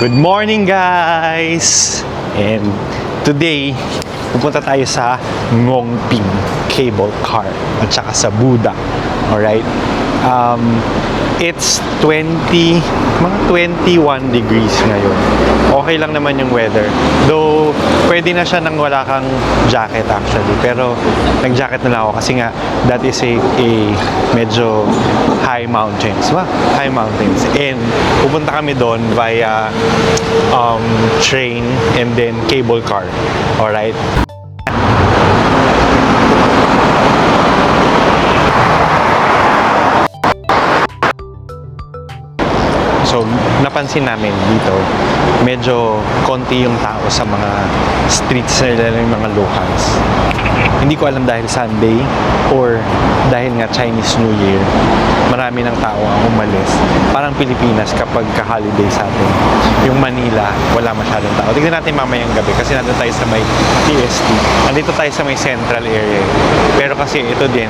Good morning guys! And today, pupunta tayo sa Ngongping Cable Car at saka sa Buda. Alright? It's mga 21 degrees ngayon. Okay lang naman yung weather. Though, pwede na siya nang wala kang jacket actually. Pero, nag-jacket na lang ako kasi nga, that is a medyo high mountains. High mountains. And, pupunta kami doon via train and then cable car. Alright? So, napansin namin dito, medyo konti yung tao sa mga streets nila ng mga locals. Hindi ko alam dahil Sunday or dahil nga Chinese New Year, marami ng tao ang umalis. Parang Pilipinas kapag ka-holiday sa atin. Yung Manila, wala masyadong tao. Tignan natin mamayang gabi kasi nandun tayo sa may TST. Nandito tayo sa may central area. Pero kasi ito din,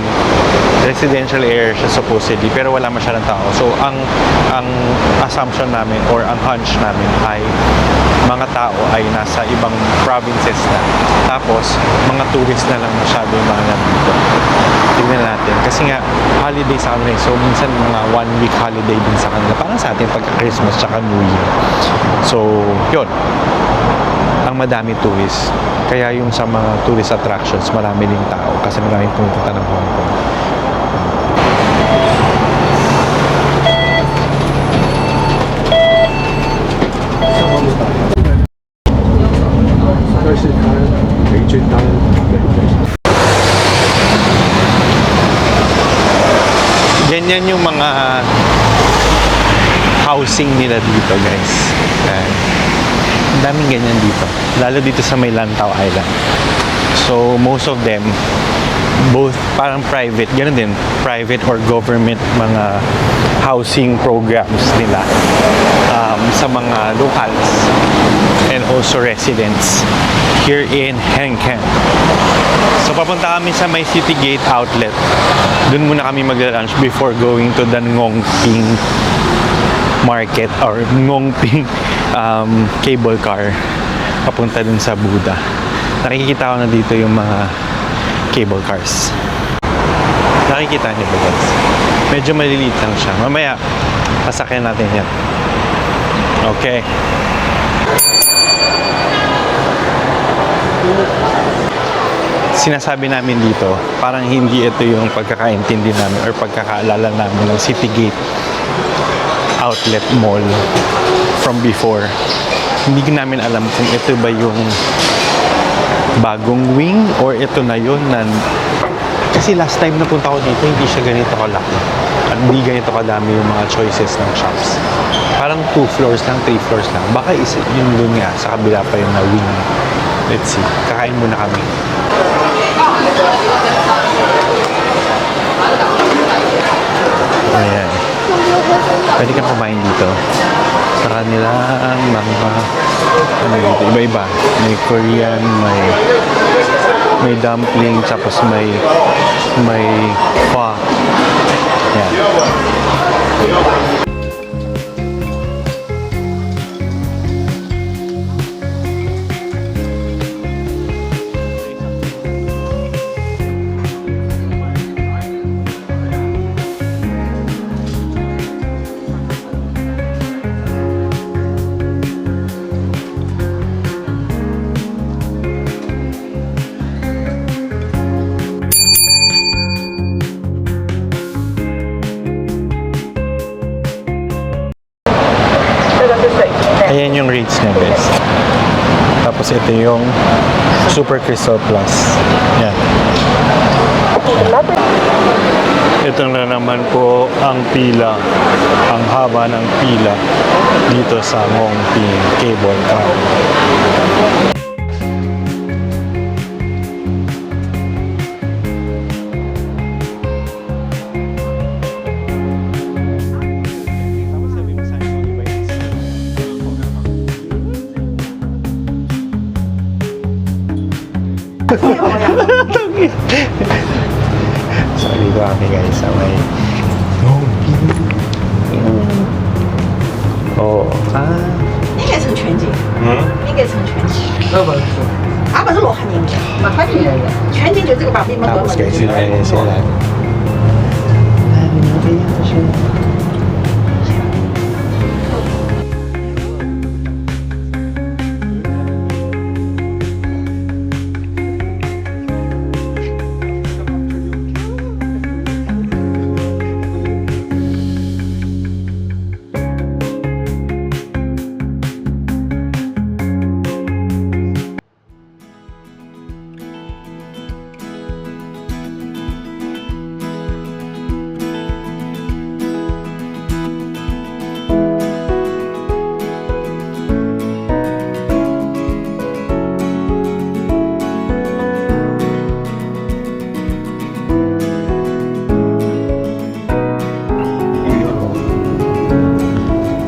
residential area siya supposedly, pero wala masyadong tao. So, ang assumption namin or ang hunch namin ay mga tao ay nasa ibang provinces na. Tapos, mga tourist na lang masyado yung mga nandito. Tignan natin. Kasi nga, holiday sa kanila. So, minsan mga 1 week holiday din sa kanila. Parang sa atin pagka-Christmas tsaka New Year. So, yun. Ang madami tourist. Kaya yung sa mga tourist attractions, marami ding tao. Kasi maraming pumupunta ng Hong Kong. Ganyan yung mga housing nila dito, guys. Ang daming ganyan dito. Lalo dito sa may Lantau Island. So, most of them, both parang private, ganun din, private or government mga housing programs nila sa mga locals and also residents here in Heng Keng. So, papunta kami sa may City Gate Outlet. Doon muna kami magla-lunch before going to the Ngongping Market or Ngongping cable car papunta dun sa Buda. Nakikita ko na dito yung mga cable cars. Nakikita niyo ba guys? Medyo maliliit lang siya. Mamaya, pasakyan natin yan. Okay. Sinasabi namin dito, parang hindi ito yung pagkakaintindi namin or pagkakaalala namin ng City Gate Outlet Mall from before. Hindi namin alam kung ito ba yung bagong wing or ito na yun na kasi last time na punta ko dito hindi siya ganito kalaki at hindi ganito kadami yung mga choices ng shops. Parang 2 floors lang, 3 floors lang. Baka yun dun nga sa kabila pa yung na wing. Let's see. Kakain muna kami. Ayan. Pwede kang kumain dito. Sa kanilang mga ano dito, iba-iba. May Korean, may dumpling, tapos may pho. Ayan. Ayan yung rates niya guys. Tapos ito yung Super Crystal Plus. Yan. Ito na naman po ang pila. Ang haba ng pila dito sa Ngongping Cable Car. So, dito kami guys sa may Oh. 啊，不是罗汉宁，马汉宁，全宁就这个把闭门关 Tapos 门 guys, 的。 sila sila.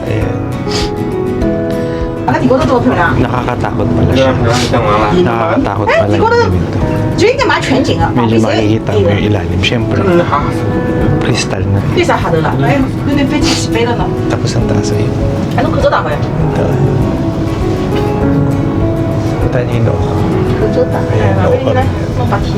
Ayan. 啊，你过得多漂亮！ Nakakatakot pala siya. Nakakatakot 哎， pala 你过得 yung ganito. 就应该买全景啊， Medyo makikita mo yung ilalim. Siyempre, crystal na. 为啥下头了？哎，有点飞机起飞了呢。 Tapos ang taas ay哎，侬口罩戴回来。 ito. Kita niyo yung noo. 口罩戴。 Ayan, 哎， noo 你 ko 来 rin. 弄把题。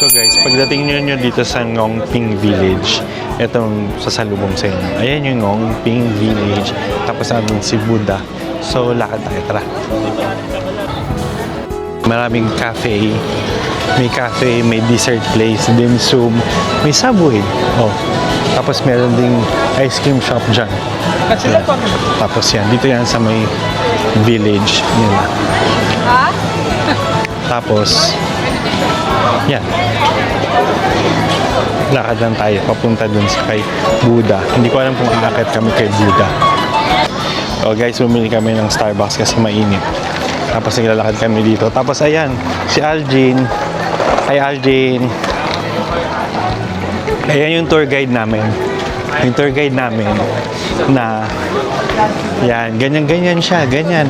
So guys, pagdating nyo dito sa Ngongping Village, itong sasalubong sa inyo. Ayan yung Ngongping Village. Tapos nandun si Buddha. So lakad tayo, tara. Maraming cafe. May cafe, may dessert place, dim sum, may subway. Oh. Tapos meron ding ice cream shop dyan. Yan. Tapos yan, dito yan sa may village. Yan na. Tapos, yan. Lakad lang tayo papunta dun sa kay Buddha. Hindi ko alam kung aakit kami kay Buddha. Oh guys, bumili kami ng Starbucks kasi mainit. Tapos naglalakad kami dito. Tapos ayan, si Aljin. Hi Aljin. Ayan yung tour guide namin. Yung tour guide namin na yan, ganyan-ganyan siya, ganyan.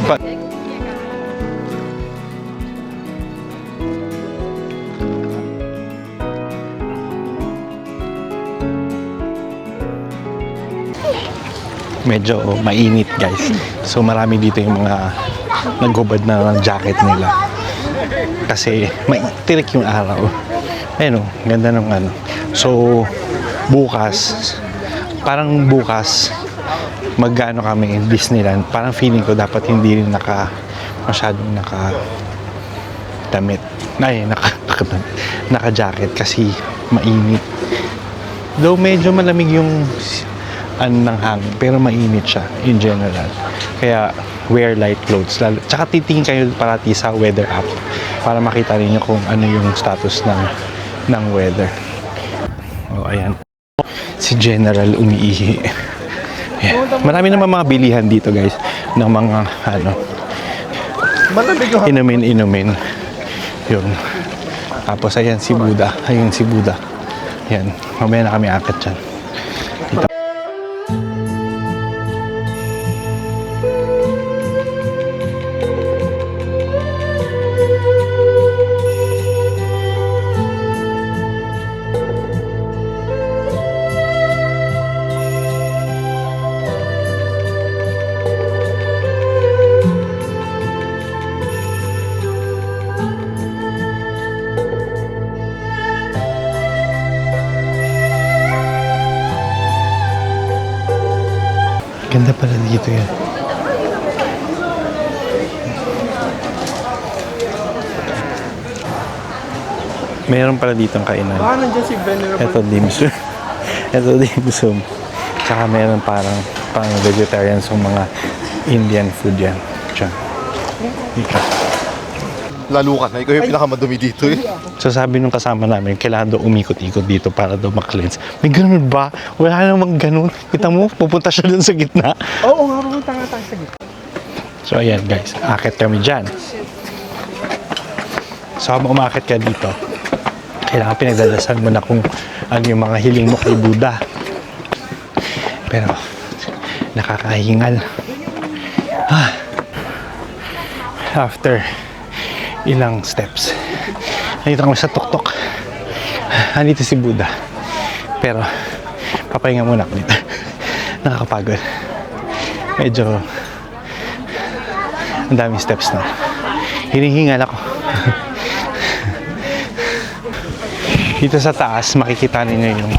Medyo mainit guys. So marami dito yung mga naghubad na ng jacket nila. Kasi tirik yung araw. Ayun o, ganda ng ano. So bukas, parang bukas mag-ano kami Disneyland. Parang feeling ko dapat hindi rin masyadong damit. Ay, naka-jacket kasi mainit. Though medyo malamig yung ng hangin, pero mainit siya in general. Kaya wear light clothes. Tsaka titingin kayo parati sa weather app para makita niyo kung ano yung status ng weather. Oh, ayan. Si General umiihi. Ayan. Marami naman mga bilihan dito guys ng mga inumin. Yun. Tapos ayan si Buddha. Ayun si Buddha. Ayan. Mamaya na kami akit dyan. Ganda pala dito yan. Meron pala ditong kainan. Nandiyan si Venerable. Ito dimsum. Ito dimsum. Tsaka meron parang vegetarian sa mga Indian food yan. Diyan. Ika. Lalo ka na, ikaw yung pinakamadumi dito eh. So sabi nung kasama namin, kailangan daw umikot-ikot dito para daw mag-cleanse. May ganun ba? Wala namang ganun. Kita mo, pupunta siya dun sa gitna. Oo nga, pumunta nga tayo sa gitna. So ayan guys, akit kami dyan. So habang umakit ka dito, kailangan pinagdadasal mo na kung ano yung mga hiling mo kay Buddha. Pero nakakahingal. After ilang steps, nandito kami sa tuktok. Nandito si Buddha. Pero papahinga muna ako dito. Nakakapagod. Medyo ang daming steps na. Hinihingal ako. Dito sa taas makikita ninyo yung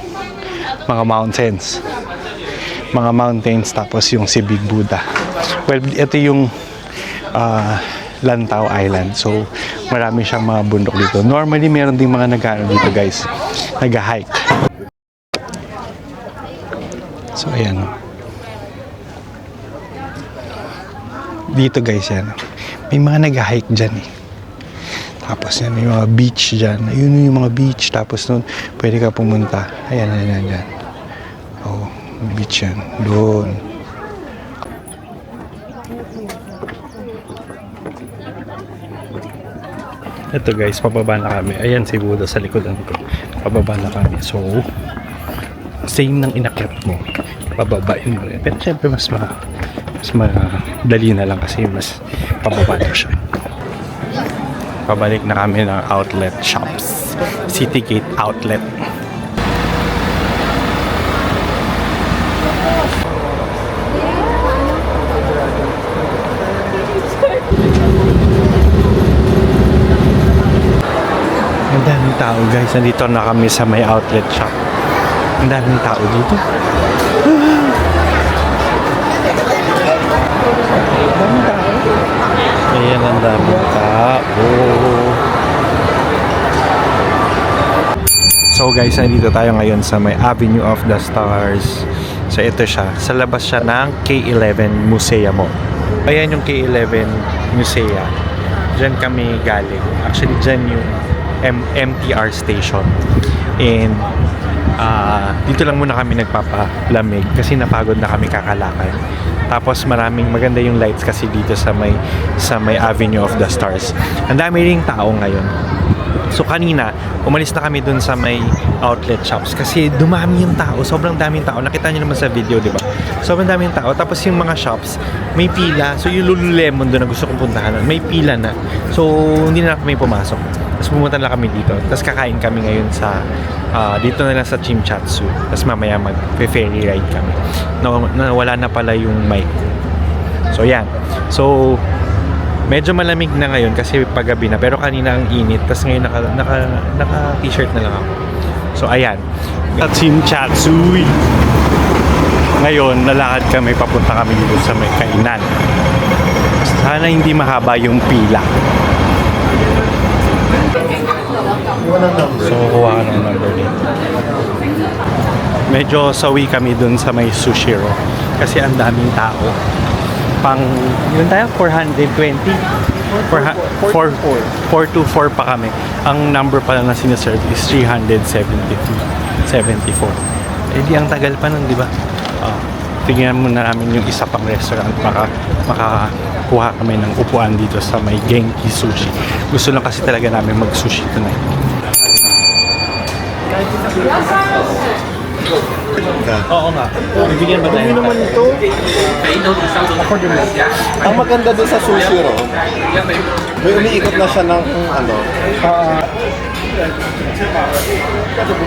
mga mountains. Mga mountains, tapos yung si Big Buddha. Well, ito yung Lantau Island. So, marami siyang mga bundok dito. Normally, meron ding mga nag-ano dito, guys. Nag-hike. So, ayan. Dito, guys, yan. May mga nag-hike dyan, eh. Tapos, yan, may mga beach dyan. Ayun yung mga beach. Tapos, nun, pwede ka pumunta. Ayan, ayan, ayan. Oh, beach yan. Doon. Ito guys, pababa na kami. Ayan si Buddha sa likodan ko. Pababa na kami. So, same ng inakyat mo. Pababain mo rin. Pero syempre mas madali na lang kasi mas pababa na siya. Pabalik na kami ng outlet shops. Citygate Outlet. Ang daming tao guys, nandito na kami sa may outlet shop. Ang daming tao dito. Daming tao. Ayan, ang daming tao. So guys, nandito tayo ngayon sa may Avenue of the Stars. So ito siya, sa labas siya ng K11 Musea Mall. Ayan yung K11 Musea. Diyan kami galing. Actually, diyan yung MTR station. And dito lang muna kami nagpapalamig kasi napagod na kami kakalakad. Tapos maraming maganda yung lights kasi dito sa may Avenue of the Stars. Ang dami ring tao ngayon. So kanina, umalis na kami dun sa may outlet shops kasi dumami yung tao. Sobrang daming tao. Nakita niyo naman sa video, di ba? Sobrang daming tao. Tapos yung mga shops, may pila. So yung Lululemon doon na gusto kong puntahan, may pila na. So hindi na kami pumasok. Tapos pumunta na kami dito. Tapos kakain kami ngayon sa dito na lang sa Chimchatsu. Tapos mamaya mag-ferry ride kami. Wala na pala yung mic. So yan. So medyo malamig na ngayon kasi paggabi na, pero kanina ang init. Tapos ngayon naka t-shirt na lang ako. So ayan, Chimchatsu. Ngayon nalakad kami, papunta kami dito sa may kainan. Sana hindi mahaba yung pila. So kuha ka ng number dito. Medyo sawi kami dun sa may Sushiro kasi ang daming tao. Yun tayo, 420. 424 pa kami. Ang number pala na sinaserve is 374. Eh di ang tagal pa nun, di ba? Tingnan muna namin yung isa pang restaurant para makakuha kami ng upuan dito sa may Genki Sushi. Gusto lang kasi talaga namin mag-sushi tonight. Oo nga. Bibigyan ba tayo? Naman ito. Ang maganda doon sa sushi ro, may umiikot na siya ng ano.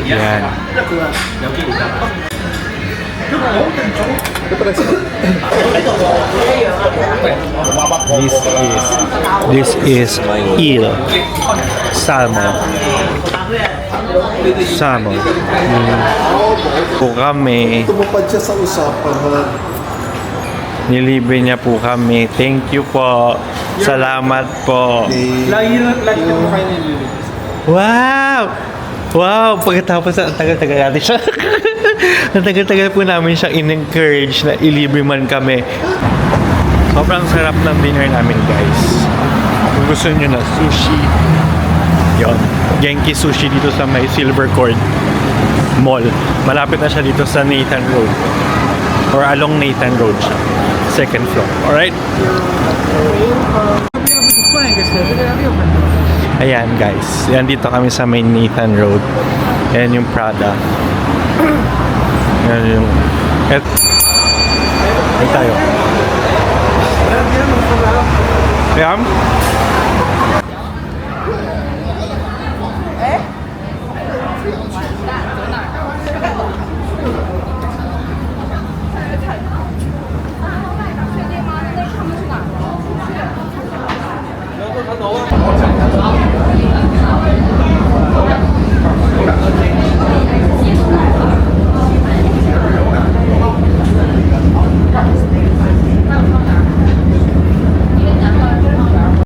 Yan. This is eel. Salmon. Po kami. Tumupad siya sa usapan. Nilibre niya po kami. Thank you po. Salamat po. Lagi na po kayo nililibre. Wow! Wow! Pagkatapos ang tagal-tagal natin siya. Ang tagal-tagal po namin siyang in-encourage na ilibre man kami. Sobrang sarap ng dinner namin, guys. Kung gusto nyo na sushi, yon, Genki Sushi dito sa may Silver Court Mall. Malapit na siya dito sa Nathan Road. Or along Nathan Road siya. Second floor. Alright? Ayan guys. Yan dito kami sa may Nathan Road. Ayan yung Prada. Ayan yung... Ayan tayo. Ayan.